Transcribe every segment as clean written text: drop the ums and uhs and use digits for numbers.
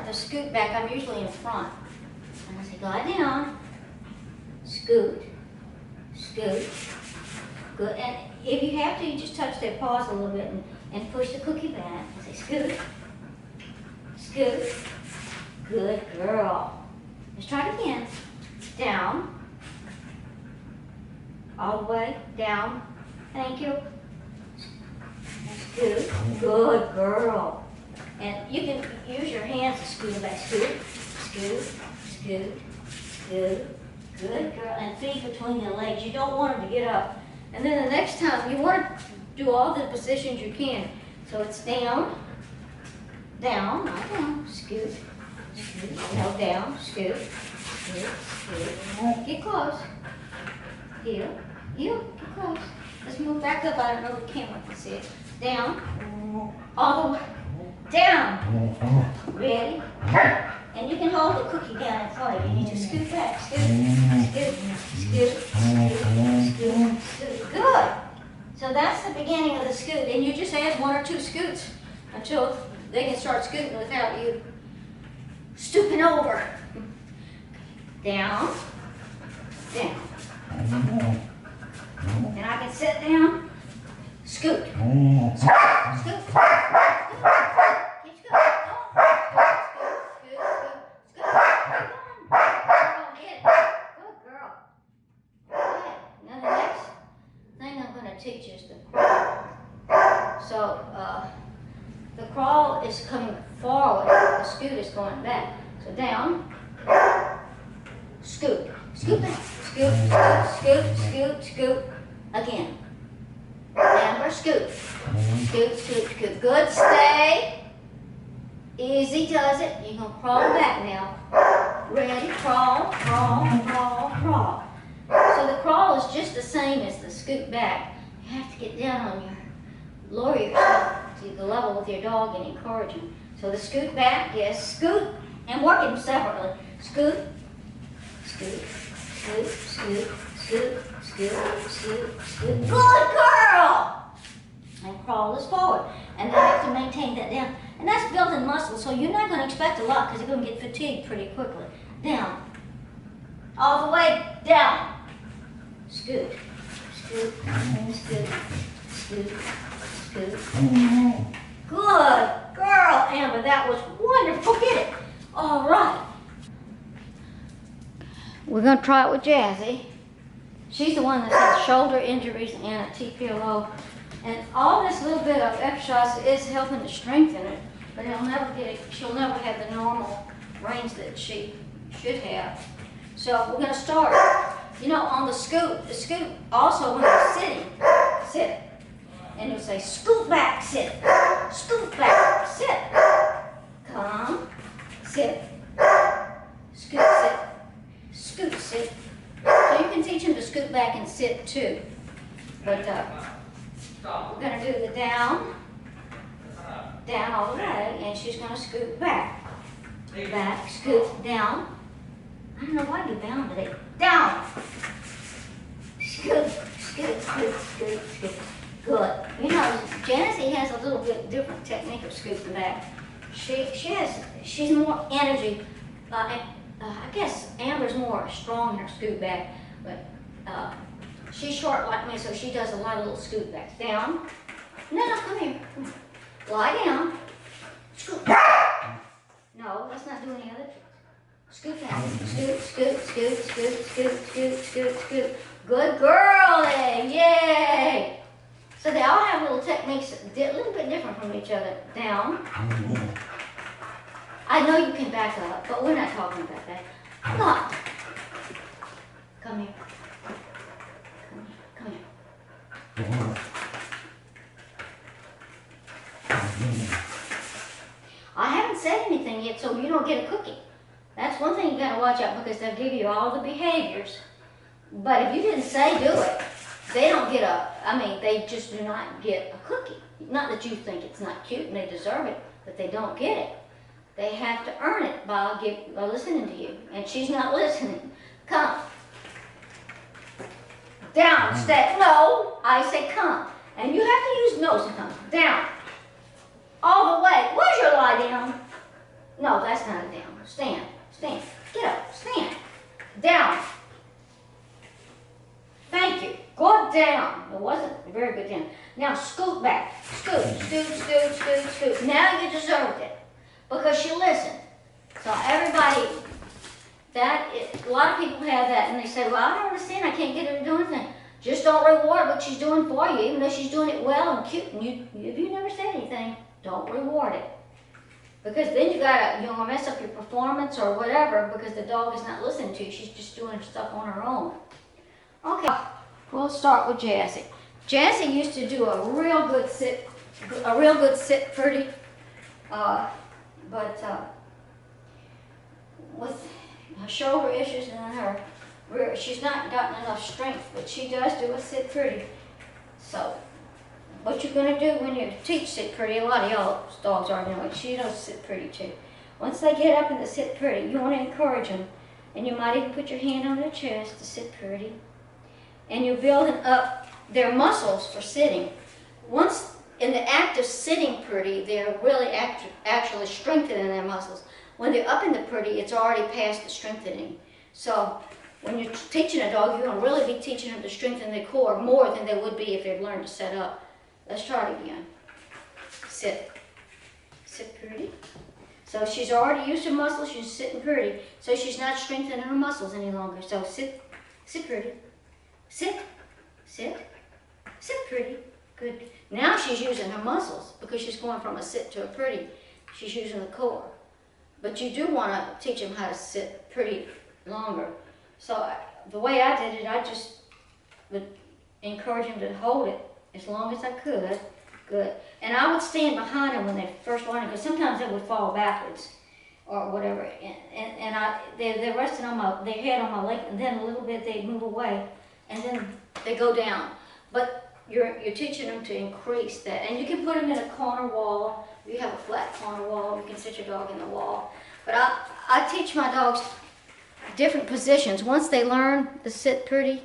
the scoot back, I'm usually in front. And I say, glide down, scoot, scoot, good. And if you have to, you just touch their paws a little bit and push the cookie back. And say, scoot, scoot, good girl. Let's try it again. Down, all the way, down, thank you. Scoot, good girl. And you can use your hands to scoot back. Scoot, scoot, scoot, scoot. Good girl. And feet between the legs. You don't want them to get up. And then the next time, you want to do all the positions you can. So it's down, down, not down, scoot, scoot, no, down, scoot, scoot, scoot. Get close. Heel, heel, get close. Let's move back up. I don't know if the camera can see it. Down, all the way. Down. Ready? And you can hold the cookie down in front of you. You need to scoot back. Scoot, scoot, scoot, scoot, scoot, scoot. Good. So that's the beginning of the scoot. And you just add 1 or 2 scoots until they can start scooting without you stooping over. Down, down. And I can sit down, scoot. Scoot, scoot. Teach is the crawl. So the crawl is coming forward, the scoot is going back. So down, scoot, scoot back, scoot, scoot, scoot, scoot, scoot. Again. Amber, scoot, scoot, scoot, scoot. Good, stay. Easy does it. You're going to crawl back now. Ready, crawl, crawl, crawl, crawl. So the crawl is just the same as the scoot back. You have to get down on your, lower yourself to the level with your dog and encourage him. So the scoot back, yes, scoot, and work them separately. Scoot, scoot, scoot, scoot, scoot, scoot, scoot, scoot. Good girl! And crawl this forward. And then you have to maintain that down. And that's building muscle, so you're not going to expect a lot because you're going to get fatigued pretty quickly. Down. All the way down. Scoot. Scoot, scoot, scoot, scoot. Good girl, Amber. That was wonderful. Get it. All right. We're going to try it with Jazzy. She's the one that's had shoulder injuries and a TPLO. And all this little bit of exercise is helping to strengthen it, but she'll never have the normal range that she should have. So we're going to start. You know, on the scoot also when you're sitting, sit. And you'll say, scoot back, sit. Scoot back, sit. Come, sit. Scoot, sit. Scoot, sit. So you can teach them to scoot back and sit too. But we're going to do the down all the way, and she's going to scoot back. Back, scoot, down. I don't know why you bounded it. Down. Scoot, scoot, scoot, scoot, scoot. Good. You know, Janice has a little bit different technique of scooting back. She's more energy. I guess Amber's more strong in her scoot back, but she's short like me, so she does a lot of little scoot backs. Down. No, come here. Lie down. Scoot. No, let's not do any other tricks. Scoot back. Scoot, scoot, scoot, scoot, scoot, scoot, scoot, scoot. Good girlie. Yay. So they all have little techniques a little bit different from each other. Down. I know you can back up, but we're not talking about that. Up. Come here. Come here. I haven't said anything yet, so you don't get a cookie. That's one thing you got to watch out, because they'll give you all the behaviors. But if you didn't say do it, they don't get they just do not get a cookie. Not that you think it's not cute and they deserve it, but they don't get it. They have to earn it by listening to you. And she's not listening. Come. Down, stay. No, I say come. And you have to use nose to come. Down. All the way. Where's your lie down? No, that's not Down. Thank you. Go down. It wasn't a very good down. Now scoot back. Scoot, scoot, scoot, scoot, scoot. Now you deserved it because you listened. So everybody, a lot of people have that and they say, well, I don't understand. I can't get her to do anything. Just don't reward what she's doing for you, even though she's doing it well and cute. And if you never said anything, don't reward it. Because then you're gonna mess up your performance or whatever because the dog is not listening to you. She's just doing stuff on her own. Okay, we'll start with Jazzy. Jazzy used to do a real good sit pretty, but with her shoulder issues and she's not gotten enough strength, but she does do a sit pretty. So, what you're gonna do when you teach sit pretty, a lot of y'all dogs already know it, she does sit pretty too. Once they get up in the sit pretty, you wanna encourage them, and you might even put your hand on their chest to sit pretty. And you're building up their muscles for sitting. Once in the act of sitting pretty, they're really actually strengthening their muscles. When they're up in the pretty, it's already past the strengthening. So when you're teaching a dog, you're going to really be teaching them to strengthen their core more than they would be if they'd learned to sit up. Let's try it again. Sit. Sit pretty. So she's already used her muscles, she's sitting pretty. So she's not strengthening her muscles any longer. So sit pretty. Sit, sit, sit pretty. Good. Now she's using her muscles because she's going from a sit to a pretty. She's using the core. But you do want to teach them how to sit pretty longer. So the way I did it, I just would encourage them to hold it as long as I could. Good. And I would stand behind them when they first learned, because sometimes they would fall backwards or whatever. And they're resting on their head on my leg, and then a little bit they move away, and then they go down. But you're teaching them to increase that. And you can put them in a corner wall. If you have a flat corner wall, you can sit your dog in the wall. But I teach my dogs different positions. Once they learn to sit pretty,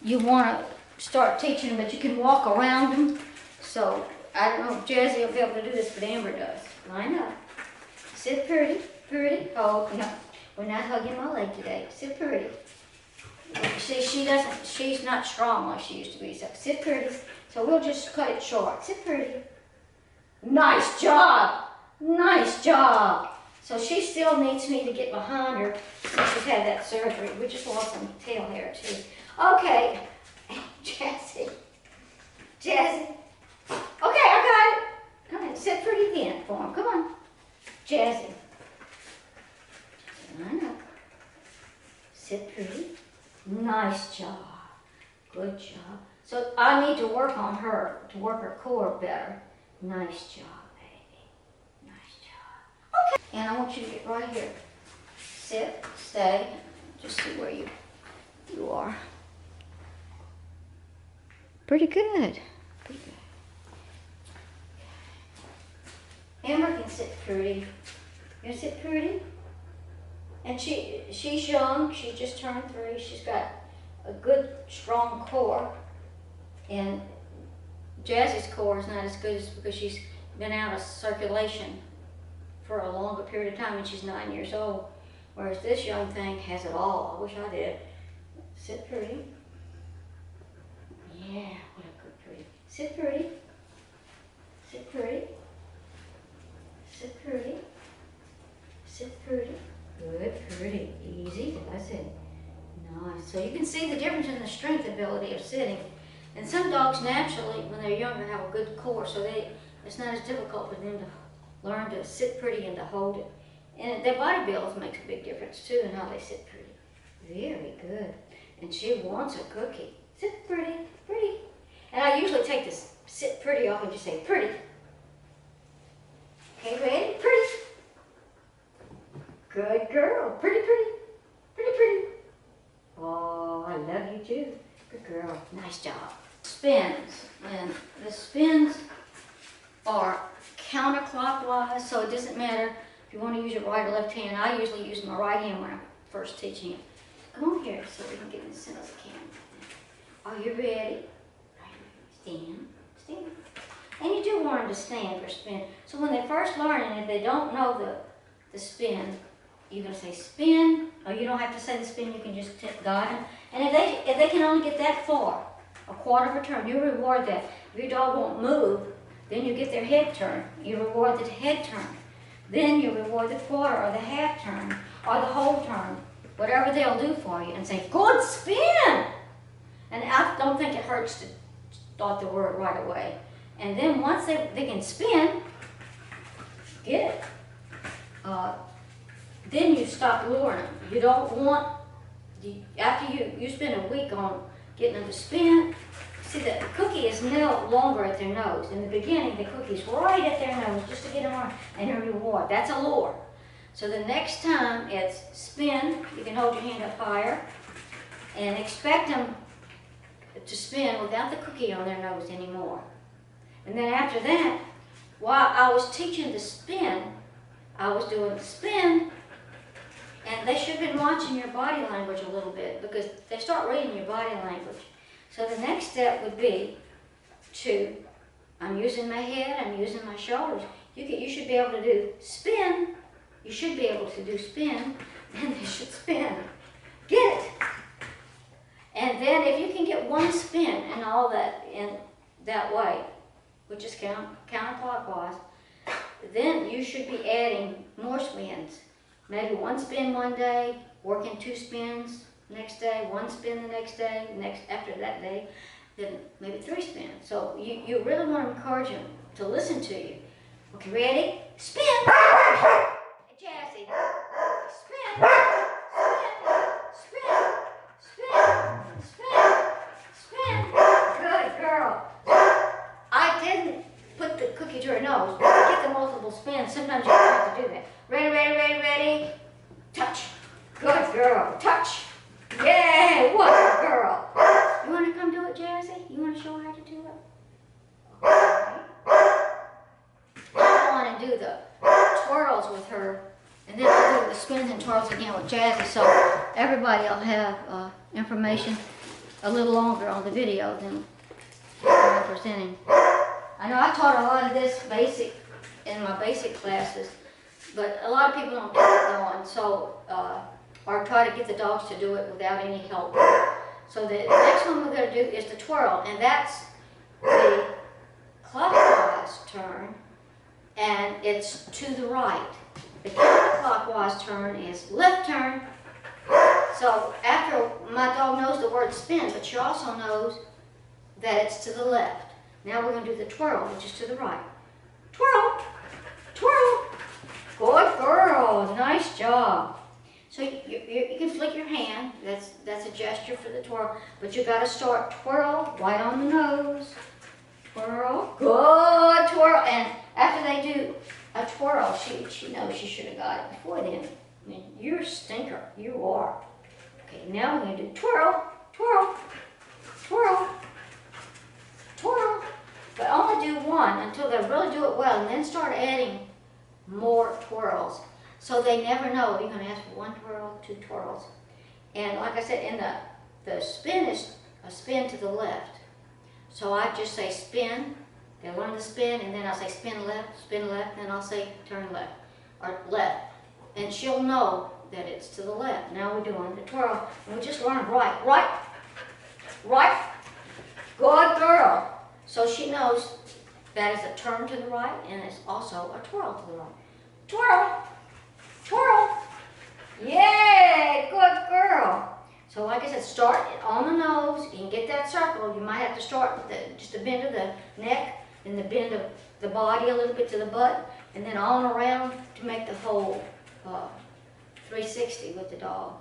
you want to start teaching them that you can walk around them. So I don't know if Jazzy will be able to do this, but Amber does. Line up. Sit pretty, pretty. Oh, no, we're not hugging my leg today. Sit pretty. See, she's not strong like she used to be. So sit pretty. So we'll just cut it short. Sit pretty. Nice job. Nice job. So she still needs me to get behind her since she's had that surgery. We just lost some tail hair too. Okay, Jazzy. Jazzy. Okay, I got it. Come on, sit pretty thin for him. Come on. Jazzy. I know. Sit pretty. Nice job. Good job. So I need to work on her, to work her core better. Nice job, baby. Nice job. Okay. And I want you to get right here. Sit, stay. Just see where you are. Pretty good. Pretty good. Amber can sit pretty. You can sit pretty. And she's young. She just turned 3. She's got a good, strong core. And Jazzy's core is not as good as because she's been out of circulation for a longer period of time, and she's 9 years old. Whereas this young thing has it all. I wish I did. Sit pretty. Yeah, what a good pretty. Sit pretty. Sit pretty. Sit pretty. Sit pretty. Good, pretty. Easy, that's it. Nice. So you can see the difference in the strength ability of sitting. And some dogs naturally, when they're younger, have a good core, so it's not as difficult for them to learn to sit pretty and to hold it. And their body build makes a big difference too in how they sit pretty. Very good. And she wants a cookie. Sit pretty, pretty. And I usually take this sit pretty off and just say pretty. Okay, ready? Pretty. Good girl. Pretty, pretty. Pretty, pretty. Oh, I love you too. Good girl. Nice job. Spins. And the spins are counterclockwise, so it doesn't matter if you want to use your right or left hand. I usually use my right hand when I'm first teaching it. Come on here so we can get in the center of the camera. Are you ready? Stand. Stand. And you do want them to stand for spin. So when they first learn, and if they don't know the spin, you're going to say spin, or you don't have to say the spin, you can just guide them. And if they can only get that far, a quarter of a turn, you reward that. If your dog won't move, then you get their head turn. You reward the head turn. Then you reward the quarter or the half turn or the whole turn, whatever they'll do for you, and say, good spin! And I don't think it hurts to start the word right away. And then once they can spin, get it. Then you stop luring them. You don't want, after you spend a week on getting them to spin, see the cookie is no longer at their nose. In the beginning, the cookie's right at their nose just to get them on and a reward. That's a lure. So the next time it's spin, you can hold your hand up higher and expect them to spin without the cookie on their nose anymore. And then after that, while I was teaching the spin, I was doing the spin, and they should have been watching your body language a little bit because they start reading your body language. So the next step would be to, I'm using my head, I'm using my shoulders. You should be able to do spin. You should be able to do spin, and they should spin. Get it? And then if you can get one spin and all that in that way, which is counterclockwise, then you should be adding more spins. Maybe one spin one day, working 2 spins next day, 1 spin the next day, after that day, then maybe 3 spins. So you really want to encourage them to listen to you. Okay, ready? Spin! Jazzy. Spin! Spin! Good girl. I didn't put the cookie to her nose, but to get the multiple spins, sometimes you have to do that. Ready? Touch. Good girl. Touch. Yay! What a girl. You want to come do it, Jazzy? You want to show her how to do it? Okay. I want to do the twirls with her, and then I'll do the spins and twirls again with Jazzy, so everybody will have information a little longer on the video than I'm presenting. I know I taught a lot of this basic in my basic classes, but a lot of people don't get it going, so or try to get the dogs to do it without any help. So the next one we're going to do is the twirl, and that's the clockwise turn, and it's to the right. The counterclockwise turn is left turn. So after my dog knows the word spin, but she also knows that it's to the left. Now we're going to do the twirl, which is to the right. Twirl, twirl. Good girl, nice job. So you can flick your hand, that's a gesture for the twirl, but you got to start twirl right on the nose. Twirl, good twirl. And after they do a twirl, she knows she should have got it before then. I mean, you're a stinker, you are. Okay, now we're going to do twirl, twirl, twirl, twirl. But only do one until they really do it well, and then start adding more twirls. So they never know. You're going to ask for 1 twirl, 2 twirls. And like I said, in the spin is a spin to the left. So I just say spin. They learn to spin, and then I'll say spin left, and I'll say turn left, or left. And she'll know that it's to the left. Now we're doing the twirl, and we just learned right, right, right. Good girl. So she knows that is a turn to the right, and it's also a twirl to the right. Twirl, twirl. Yay, good girl. So like I said, start on the nose. You can get that circle. You might have to start with just a bend of the neck, and the bend of the body a little bit to the butt, and then on around to make the whole 360 with the dog.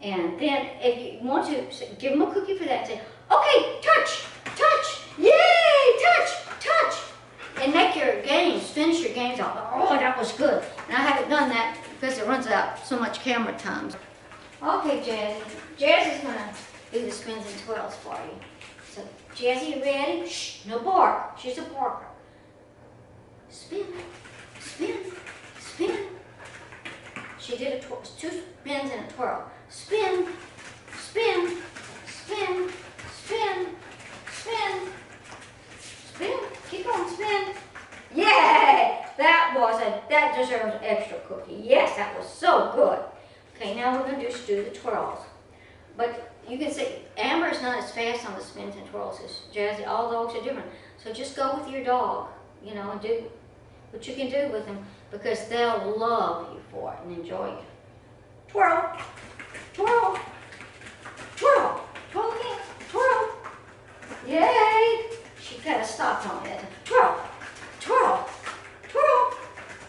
And then if you want to, give them a cookie for that and say, okay, touch, touch, yay, touch, touch. And make your games, finish your games off. Oh, that was good. And I haven't done that because it runs out so much camera time. Okay, Jazzy. Jazzy's going to do the spins and twirls for you. So, Jazzy, you ready? Shh, no bark. She's a barker. Spin, spin, spin. She did 2 spins and a twirl. Spin, spin, spin, spin, spin, spin. Keep on spin. Yay! That boy said, that deserves an extra cookie. Yes, that was so good. Okay, now we're going to just do the twirls. But you can see, Amber is not as fast on the spins and twirls as Jazzy. All dogs are different. So just go with your dog, you know, and do what you can do with them, because they'll love you for it and enjoy it. Twirl, twirl, twirl, twirl again, twirl. Yay! She kind of stopped on it. Twirl, twirl, twirl,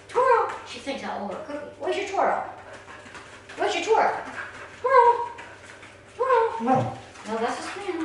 twirl. She thinks I owe her a cookie. Where's your twirl? Where's your twirl? Twirl, twirl. No, that's a spin.